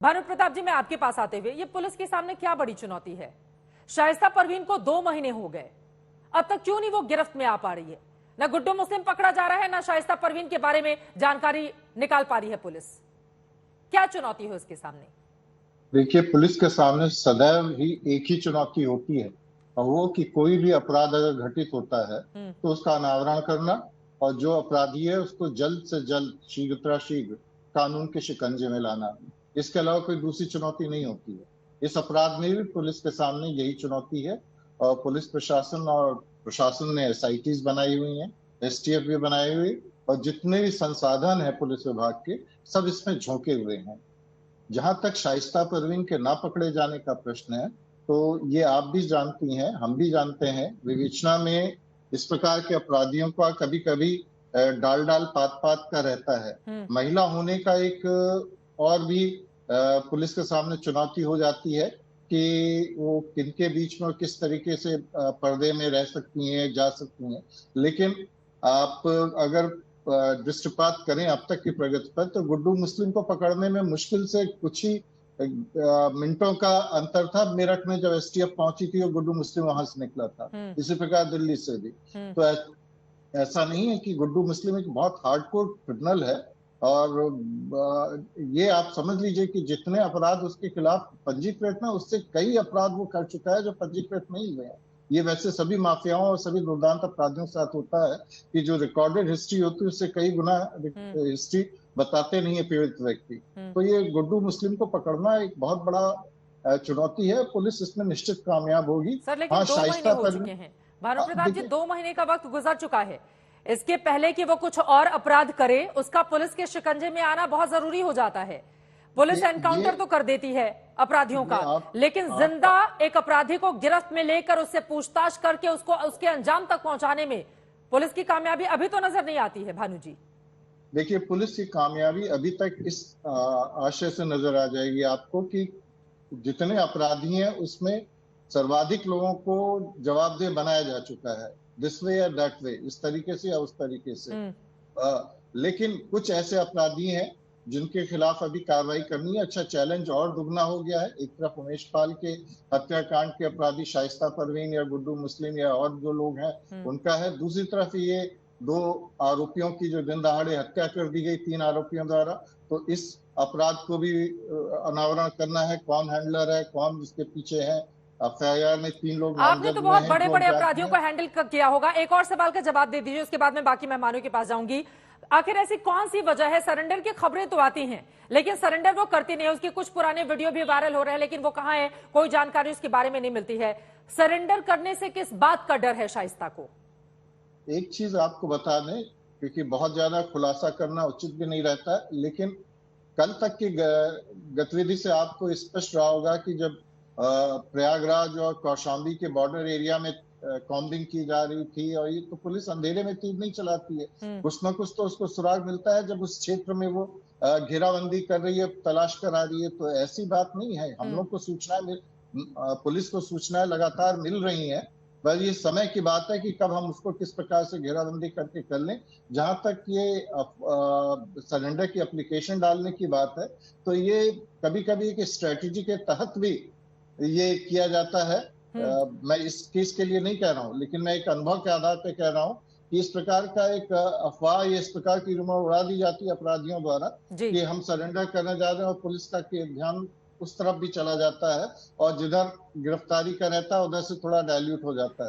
भानु प्रताप जी, मैं आपके पास आते हुए, ये पुलिस के सामने क्या बड़ी चुनौती है। शाइस्ता परवीन को 2 महीने हो गए, अब तक क्यों नहीं वो गिरफ्त में आ पा रही है। ना गुड्डू मुस्लिम पकड़ा जा रहा है, ना शाइस्ता परवीन के बारे में जानकारी निकाल पा रही है पुलिस। क्या चुनौती है उसके सामने? देखिए, पुलिस के सामने सदैव ही एक ही चुनौती होती है, और वो कि कोई भी अपराध अगर घटित होता है तो उसका अनावरण करना, और जो अपराधी है उसको जल्द से जल्द, शीघ्र कानून के शिकंजे में लाना। इसके अलावा कोई दूसरी चुनौती नहीं होती है। इस अपराध में भी पुलिस के सामने यही चुनौती है। और पुलिस प्रशासन ने SITs बनाई हुई हैं, STF भी बनाई हुई, और जितने भी संसाधन है पुलिस विभाग के, सब इसमें झोंके हुए हैं। जहां तक शाइस्ता परवीन के ना पकड़े जाने का प्रश्न है, तो ये आप भी जानती हैं, हम भी जानते हैं, विवेचना में इस प्रकार के अपराधियों का कभी कभी डाल डाल पात पात का रहता है। महिला होने का एक और भी पुलिस के सामने चुनौती हो जाती है कि वो किनके बीच में किस तरीके से पर्दे में रह सकती हैं, जा सकती हैं। लेकिन आप अगर दृष्टिपात करें अब तक की प्रगति पर, तो गुड्डू मुस्लिम को पकड़ने में मुश्किल से कुछ ही मिनटों का अंतर था। मेरठ में जब STF पहुंची थी और गुड्डू मुस्लिम वहां से निकला था, इसी प्रकार दिल्ली से भी। तो ऐसा नहीं है कि गुड्डू मुस्लिम एक बहुत हार्डकोर क्रिमिनल है। और ये आप समझ लीजिए कि जितने अपराध उसके खिलाफ पंजीकृत हैं, उससे कई अपराध वो कर चुका है जो पंजीकृत नहीं हुए हैं। ये वैसे सभी माफियाओं और सभी दुर्दांत अपराधियों के साथ होता है कि जो रिकॉर्डेड हिस्ट्री होती है उससे कई गुना हिस्ट्री बताते नहीं है पीड़ित व्यक्ति। तो ये गुड्डू मुस्लिम को पकड़ना एक बहुत बड़ा चुनौती है। पुलिस इसमें निश्चित कामयाब होगी। सर, लेकिन 2 महीने हो चुके हैं भानु प्रताप जी, 2 महीने का वक्त गुजर चुका है। इसके पहले कि वो कुछ और अपराध करे, उसका पुलिस के शिकंजे में आना बहुत जरूरी हो जाता है। पुलिस एनकाउंटर तो कर देती है अपराधियों का, लेकिन जिंदा एक अपराधी को गिरफ्त में लेकर उससे पूछताछ करके उसको उसके अंजाम तक पहुंचाने में पुलिस की कामयाबी अभी तो नजर नहीं आती है। भानु जी, देखिए, पुलिस की कामयाबी अभी तक इस आशय से नजर आ जाएगी आपको कि जितने अपराधी हैं उसमें सर्वाधिक लोगों को जवाबदेह बनाया जा चुका है, दिस वे या दैट वे, इस तरीके से या उस तरीके से। लेकिन कुछ ऐसे अपराधी हैं जिनके खिलाफ अभी कार्रवाई करनी है। अच्छा, चैलेंज और दुगना हो गया है। एक तरफ उमेश पाल के हत्याकांड के अपराधी शाइस्ता परवीन या गुड्डू मुस्लिम या और जो लोग हैं उनका है। दूसरी तरफ ये 2 आरोपियों की जो दिन दहाड़े हत्या कर दी गई 3 आरोपियों द्वारा, तो इस अपराध को भी अनावरण करना है। कौन हैंडलर है, कौन इसके पीछे है। FIR में 3 लोग आपने तो बहुत बड़े बड़े अपराधियों को हैंडल किया होगा। एक और सवाल का जवाब दे दीजिए, उसके बाद मैं बाकी मेहमानों के पास जाऊंगी। आखिर ऐसी कौन सी वजह है, सरेंडर की खबरें तो आती हैं लेकिन सरेंडर वो करती नहीं है। उसके कुछ पुराने वीडियो भी वायरल हो रहे हैं, लेकिन वो कहां है, कोई जानकारी उसके बारे में नहीं मिलती है। सरेंडर करने से किस बात का डर है शाइस्ता को? एक चीज आपको बता दें, क्योंकि बहुत ज्यादा खुलासा करना उचित भी नहीं रहता, लेकिन कल तक की गतिविधि से आपको स्पष्ट रहा होगा कि जब प्रयागराज और कौशाम्बी के बॉर्डर एरिया में कॉम्बिंग की जा रही थी, और ये तो पुलिस अंधेरे में तीर नहीं चलाती है, कुछ ना कुछ तो उसको सुराग मिलता है जब उस क्षेत्र में वो घेराबंदी कर रही है, तलाश करा रही है। तो ऐसी बात नहीं है। हम लोग को सूचनाएं पुलिस को सूचनाएं लगातार मिल रही हैं, बस ये समय की बात है कि कब हम उसको किस प्रकार से घेराबंदी करके कर लें। जहां तक ये सरेंडर की एप्लीकेशन डालने की बात है, तो ये कभी कभी एक स्ट्रेटेजी के तहत भी ये किया जाता है। मैं इस केस के लिए नहीं कह रहा हूं, लेकिन मैं एक अनुभव के आधार पर कह रहा हूं कि इस प्रकार का एक अफवाह, इस प्रकार की रूमर उड़ा दी जाती है अपराधियों द्वारा कि हम सरेंडर करने जा रहे हैं, और पुलिस का ध्यान उस तरफ भी चला जाता है, और जिधर गिरफ्तारी का रहता है उधर से थोड़ा डाइल्यूट हो जाता है।